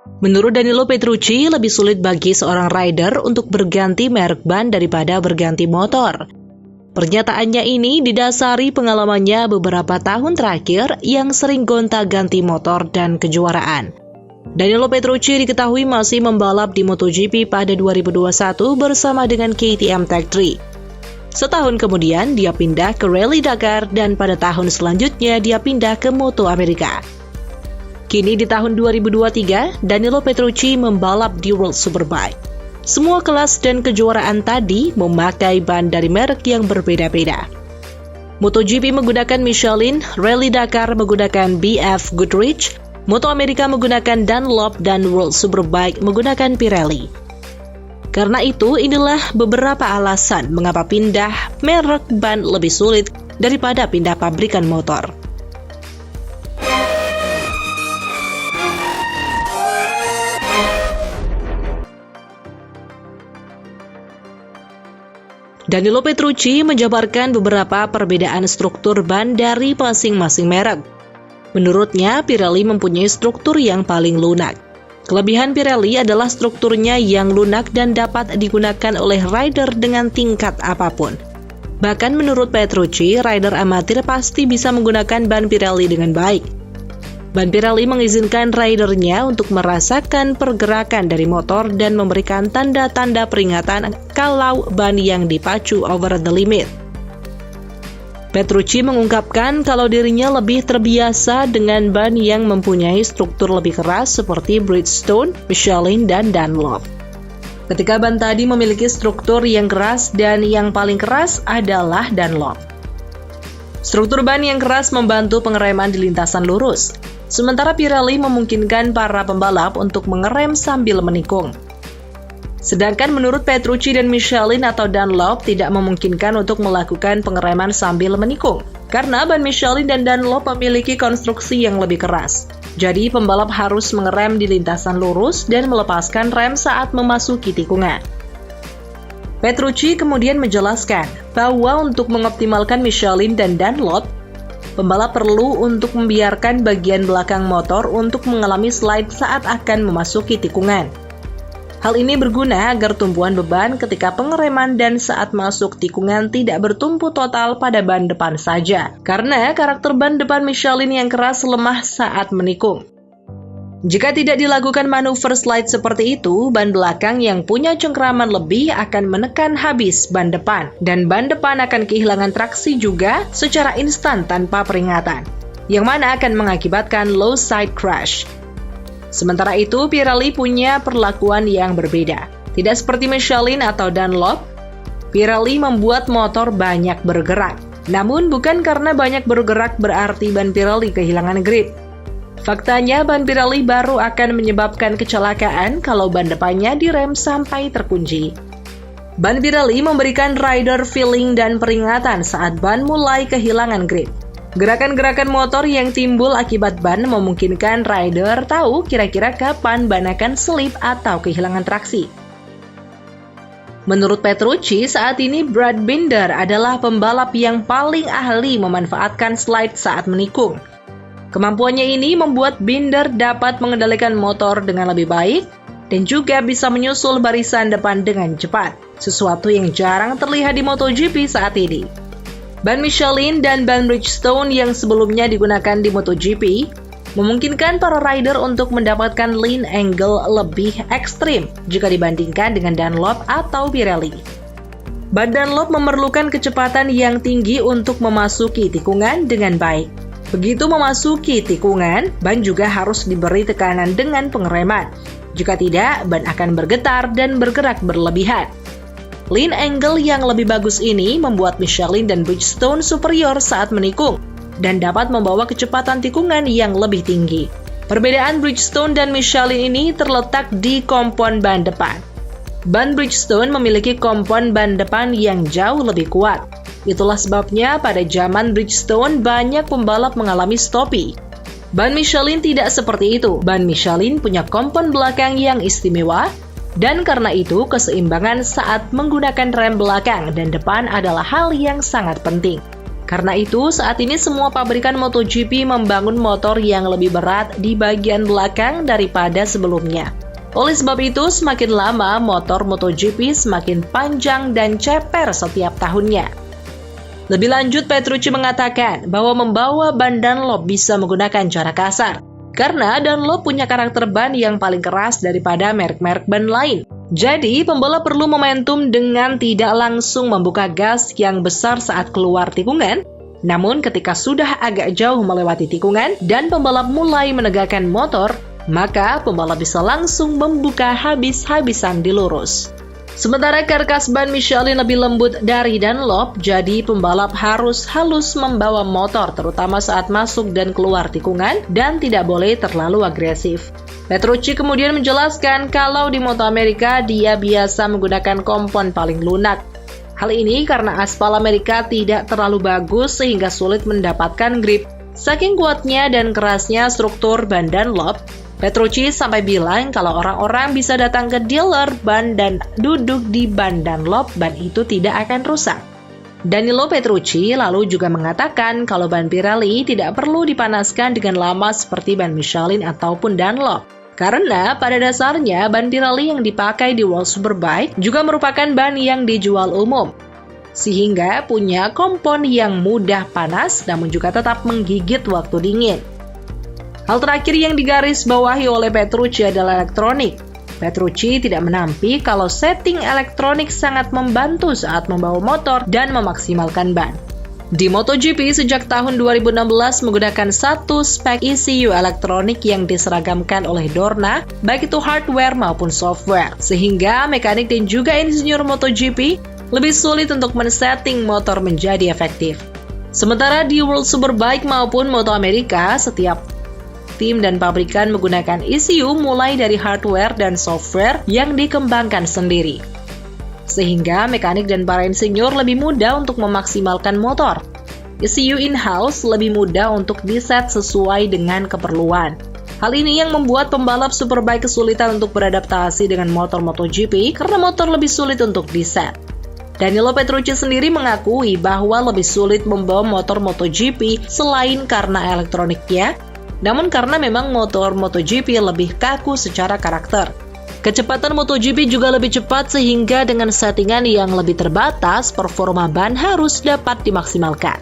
Menurut Danilo Petrucci, lebih sulit bagi seorang rider untuk berganti merek ban daripada berganti motor. Pernyataannya ini didasari pengalamannya beberapa tahun terakhir yang sering gonta-ganti motor dan kejuaraan. Danilo Petrucci diketahui masih membalap di MotoGP pada 2021 bersama dengan KTM Tech3. Setahun kemudian dia pindah ke Rally Dakar dan pada tahun selanjutnya dia pindah ke Moto Amerika. Kini di tahun 2023, Danilo Petrucci membalap di World Superbike. Semua kelas dan kejuaraan tadi memakai ban dari merek yang berbeda-beda. MotoGP menggunakan Michelin, Rally Dakar menggunakan BF Goodrich, Moto Amerika menggunakan Dunlop, dan World Superbike menggunakan Pirelli. Karena itu, inilah beberapa alasan mengapa pindah merek ban lebih sulit daripada pindah pabrikan motor. Danilo Petrucci menjabarkan beberapa perbedaan struktur ban dari masing-masing merek. Menurutnya, Pirelli mempunyai struktur yang paling lunak. Kelebihan Pirelli adalah strukturnya yang lunak dan dapat digunakan oleh rider dengan tingkat apapun. Bahkan menurut Petrucci, rider amatir pasti bisa menggunakan ban Pirelli dengan baik. Ban Pirelli mengizinkan ridernya untuk merasakan pergerakan dari motor dan memberikan tanda-tanda peringatan kalau ban yang dipacu over the limit. Petrucci mengungkapkan kalau dirinya lebih terbiasa dengan ban yang mempunyai struktur lebih keras seperti Bridgestone, Michelin, dan Dunlop. Ketika ban tadi memiliki struktur yang keras dan yang paling keras adalah Dunlop. Struktur ban yang keras membantu pengereman di lintasan lurus, sementara Pirelli memungkinkan para pembalap untuk mengerem sambil menikung. Sedangkan menurut Petrucci dan Michelin atau Dunlop tidak memungkinkan untuk melakukan pengereman sambil menikung, karena ban Michelin dan Dunlop memiliki konstruksi yang lebih keras. Jadi pembalap harus mengerem di lintasan lurus dan melepaskan rem saat memasuki tikungan. Petrucci kemudian menjelaskan bahwa untuk mengoptimalkan Michelin dan Dunlop, pembalap perlu untuk membiarkan bagian belakang motor untuk mengalami slide saat akan memasuki tikungan. Hal ini berguna agar tumpuan beban ketika pengereman dan saat masuk tikungan tidak bertumpu total pada ban depan saja, karena karakter ban depan Michelin yang keras lemah saat menikung. Jika tidak dilakukan manuver slide seperti itu, ban belakang yang punya cengkeraman lebih akan menekan habis ban depan, dan ban depan akan kehilangan traksi juga secara instan tanpa peringatan, yang mana akan mengakibatkan low side crash. Sementara itu, Pirelli punya perlakuan yang berbeda. Tidak seperti Michelin atau Dunlop, Pirelli membuat motor banyak bergerak. Namun bukan karena banyak bergerak berarti ban Pirelli kehilangan grip. Faktanya, ban Pirelli baru akan menyebabkan kecelakaan kalau ban depannya direm sampai terkunci. Ban Pirelli memberikan rider feeling dan peringatan saat ban mulai kehilangan grip. Gerakan-gerakan motor yang timbul akibat ban memungkinkan rider tahu kira-kira kapan ban akan selip atau kehilangan traksi. Menurut Petrucci, saat ini Brad Binder adalah pembalap yang paling ahli memanfaatkan slide saat menikung. Kemampuannya ini membuat Binder dapat mengendalikan motor dengan lebih baik dan juga bisa menyusul barisan depan dengan cepat, sesuatu yang jarang terlihat di MotoGP saat ini. Ban Michelin dan ban Bridgestone yang sebelumnya digunakan di MotoGP memungkinkan para rider untuk mendapatkan lean angle lebih ekstrim jika dibandingkan dengan Dunlop atau Pirelli. Ban Dunlop memerlukan kecepatan yang tinggi untuk memasuki tikungan dengan baik. Begitu memasuki tikungan, ban juga harus diberi tekanan dengan pengereman. Jika tidak, ban akan bergetar dan bergerak berlebihan. Lean angle yang lebih bagus ini membuat Michelin dan Bridgestone superior saat menikung dan dapat membawa kecepatan tikungan yang lebih tinggi. Perbedaan Bridgestone dan Michelin ini terletak di kompon ban depan. Ban Bridgestone memiliki kompon ban depan yang jauh lebih kuat. Itulah sebabnya pada zaman Bridgestone banyak pembalap mengalami stopi. Ban Michelin tidak seperti itu. Ban Michelin punya kompon belakang yang istimewa, dan karena itu keseimbangan saat menggunakan rem belakang dan depan adalah hal yang sangat penting. Karena itu, saat ini semua pabrikan MotoGP membangun motor yang lebih berat di bagian belakang daripada sebelumnya. Oleh sebab itu, semakin lama motor MotoGP semakin panjang dan ceper setiap tahunnya. Lebih lanjut, Petrucci mengatakan bahwa membawa ban Dunlop bisa menggunakan cara kasar, karena Dunlop punya karakter ban yang paling keras daripada merek-merek ban lain. Jadi, pembalap perlu momentum dengan tidak langsung membuka gas yang besar saat keluar tikungan. Namun, ketika sudah agak jauh melewati tikungan dan pembalap mulai menegakkan motor, maka pembalap bisa langsung membuka habis-habisan di lurus. Sementara karkas ban Michelin lebih lembut dari Dunlop, jadi pembalap harus halus membawa motor terutama saat masuk dan keluar tikungan dan tidak boleh terlalu agresif. Petrucci kemudian menjelaskan kalau di Moto Amerika dia biasa menggunakan kompon paling lunak. Hal ini karena aspal Amerika tidak terlalu bagus sehingga sulit mendapatkan grip. Saking kuatnya dan kerasnya struktur ban Dunlop, Petrucci sampai bilang kalau orang-orang bisa datang ke dealer ban dan duduk di ban Dunlop, ban itu tidak akan rusak. Danilo Petrucci lalu juga mengatakan kalau ban Pirelli tidak perlu dipanaskan dengan lama seperti ban Michelin ataupun Dunlop. Karena pada dasarnya ban Pirelli yang dipakai di World Superbike juga merupakan ban yang dijual umum, sehingga punya kompon yang mudah panas namun juga tetap menggigit waktu dingin. Hal terakhir yang digarisbawahi oleh Petrucci adalah elektronik. Petrucci tidak menampik kalau setting elektronik sangat membantu saat membawa motor dan memaksimalkan ban. Di MotoGP sejak tahun 2016 menggunakan satu spek ECU elektronik yang diseragamkan oleh Dorna, baik itu hardware maupun software, sehingga mekanik dan juga insinyur MotoGP lebih sulit untuk men-setting motor menjadi efektif. Sementara di World Superbike maupun Moto Amerika, setiap tim dan pabrikan menggunakan ECU mulai dari hardware dan software yang dikembangkan sendiri, sehingga mekanik dan para insinyur lebih mudah untuk memaksimalkan motor. ECU in-house lebih mudah untuk diset sesuai dengan keperluan. Hal ini yang membuat pembalap Superbike kesulitan untuk beradaptasi dengan motor MotoGP karena motor lebih sulit untuk diset. Danilo Petrucci sendiri mengakui bahwa lebih sulit membawa motor MotoGP selain karena elektroniknya, namun karena memang motor MotoGP lebih kaku secara karakter. Kecepatan MotoGP juga lebih cepat sehingga dengan settingan yang lebih terbatas, performa ban harus dapat dimaksimalkan.